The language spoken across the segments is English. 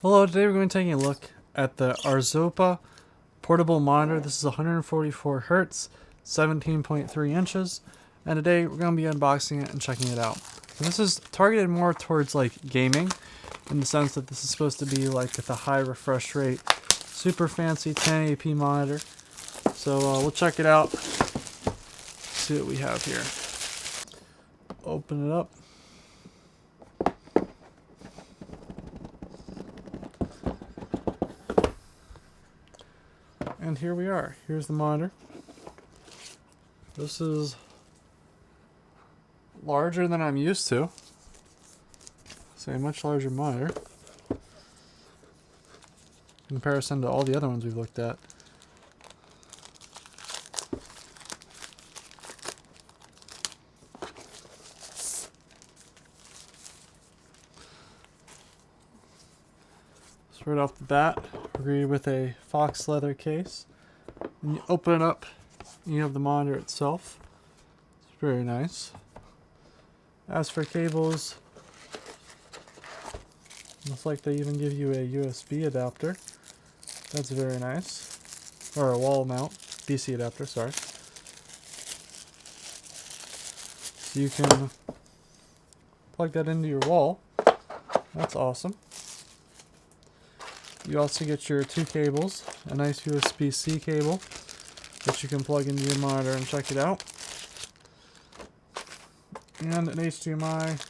Hello, today we're going to be taking a look at the Arzopa portable monitor. This is 144 Hz, 17.3 inches, and today we're going to be unboxing it and checking it out. So this is targeted more towards like gaming, in the sense that this is supposed to be like at the high refresh rate, super fancy 1080p monitor. So we'll check it out, see what we have here. Open it up. And here we are. Here's the monitor. This is larger than I'm used to. So a much larger monitor in comparison to all the other ones we've looked at. So right off the bat, we're greeted with a fox leather case. When you open it up, you have the monitor itself. It's very nice. As for cables, looks like they even give you a USB adapter. That's very nice. Or a wall mount, DC adapter, sorry. So you can plug that into your wall. That's awesome. You also get your two cables, a nice USB-C cable that you can plug into your monitor and check it out, and an HDMI,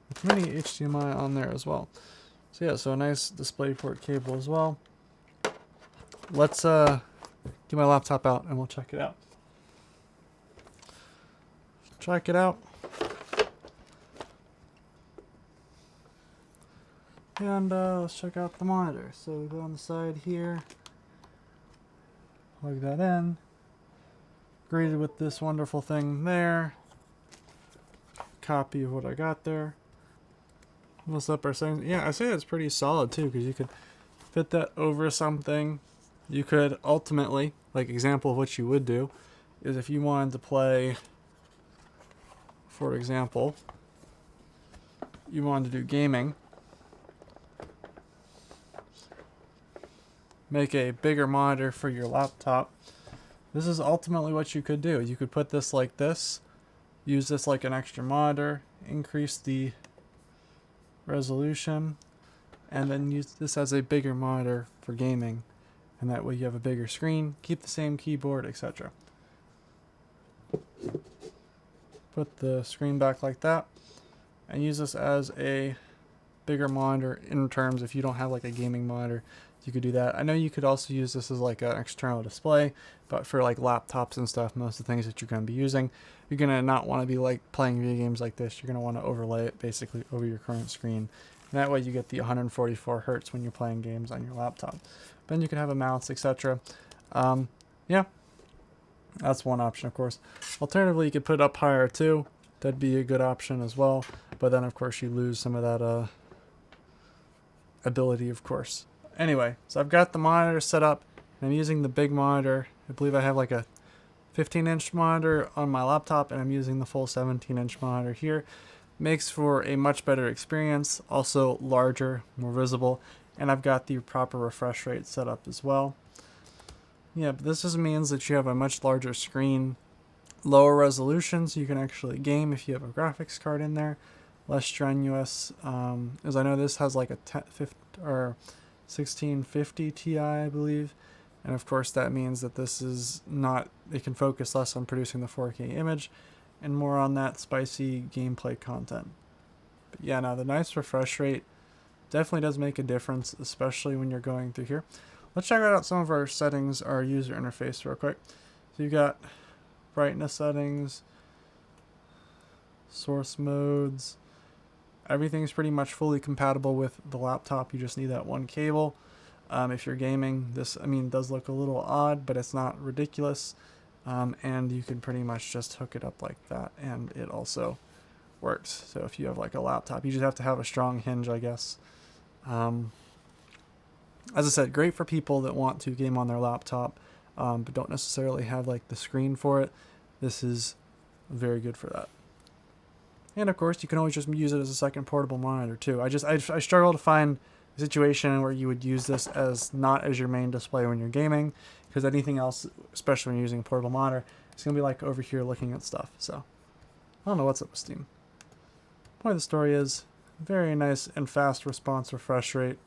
with mini HDMI on there as well. So yeah, so a nice DisplayPort cable as well. Let's get my laptop out and we'll check it out. Check it out. And let's check out the monitor. So we go on the side here, plug that in, greeted with this wonderful thing there, copy of what I got there. We'll set up our settings. Yeah, I say it's pretty solid too, because you could fit that over something. You could ultimately, like example of what you would do, is if you wanted to play, for example, you wanted to do gaming, make a bigger monitor for your laptop. This is ultimately what you could do. You could put this like this, use this like an extra monitor, increase the resolution, and then use this as a bigger monitor for gaming. And that way you have a bigger screen, keep the same keyboard, etc. Put the screen back like that, and use this as a bigger monitor in terms if you don't have like a gaming monitor. You could do that. I know you could also use this as like an external display, but for like laptops and stuff, most of the things that you're going to be using, you're going to not want to be like playing video games like this. You're going to want to overlay it basically over your current screen. And that way you get the 144 Hz when you're playing games on your laptop. Then you can have a mouse, etc. Yeah, that's one option, of course. Alternatively, you could put it up higher too. That'd be a good option as well. But then, of course, you lose some of that ability, of course. Anyway, so I've got the monitor set up, and I'm using the big monitor. I believe I have like a 15-inch monitor on my laptop, and I'm using the full 17-inch monitor here. Makes for a much better experience, also larger, more visible, and I've got the proper refresh rate set up as well. Yeah, but this just means that you have a much larger screen, lower resolution, so you can actually game if you have a graphics card in there, less strenuous, as I know this has like a 1650 Ti, I believe, and of course that means that this is not, it can focus less on producing the 4K image and more on that spicy gameplay content. But yeah, now the nice refresh rate definitely does make a difference, especially when you're going through here. Let's check out some of our settings, our user interface real quick. So you've got brightness settings, source modes. Everything's pretty much fully compatible with the laptop. You just need that one cable. If you're gaming, this, I mean, does look a little odd, but it's not ridiculous. And you can pretty much just hook it up like that, and it also works. So if you have like a laptop, you just have to have a strong hinge, I guess. As I said, great for people that want to game on their laptop, but don't necessarily have like the screen for it. This is very good for that. And of course, you can always just use it as a second portable monitor too. I struggle to find situation where you would use this as not as your main display when you're gaming, because anything else, especially when you're using a portable monitor, it's going to be like over here looking at stuff. So I don't know what's up with Steam. Point of the story is very nice and fast response refresh rate.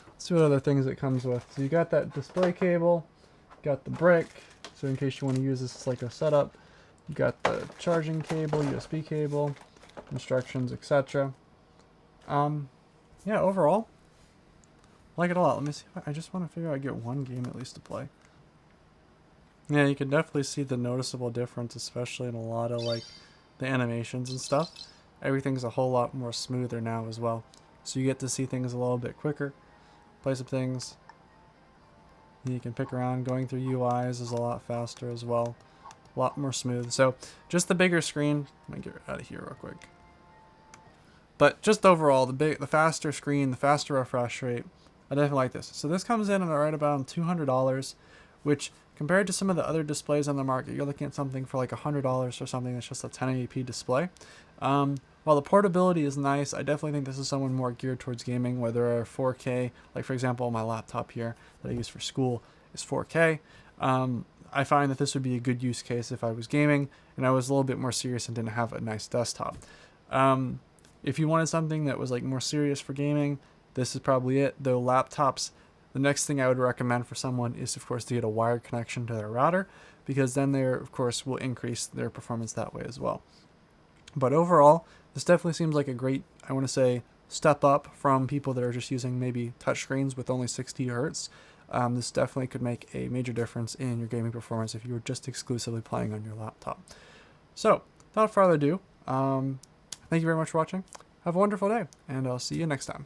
Let's see what other things it comes with. So you got that display cable, got the brick, so in case you want to use this as like a setup. You got the charging cable, USB cable, instructions, etc. Yeah, overall, I like it a lot. Let me see. I just want to figure out, get one game at least to play. Yeah, you can definitely see the noticeable difference, especially in a lot of like the animations and stuff. Everything's a whole lot more smoother now as well. So you get to see things a little bit quicker, play some things. You can pick around. Going through UIs is a lot faster as well. A lot more smooth. So just the bigger screen. Let me get out of here real quick. But just overall, the faster screen, the faster refresh rate, I definitely like this. So this comes in at right about $200, which compared to some of the other displays on the market, you're looking at something for like $100 or something that's just a 1080p display. While the portability is nice, I definitely think this is someone more geared towards gaming, whether 4K, like for example, my laptop here that I use for school is 4K. I find that this would be a good use case if I was gaming and I was a little bit more serious and didn't have a nice desktop. If you wanted something that was like more serious for gaming, this is probably it. Though laptops, the next thing I would recommend for someone is of course to get a wired connection to their router, because then they of course will increase their performance that way as well. But overall, this definitely seems like a great, I want to say, step up from people that are just using maybe touchscreens with only 60 Hz. This definitely could make a major difference in your gaming performance if you were just exclusively playing on your laptop. So, without further ado, thank you very much for watching. Have a wonderful day, and I'll see you next time.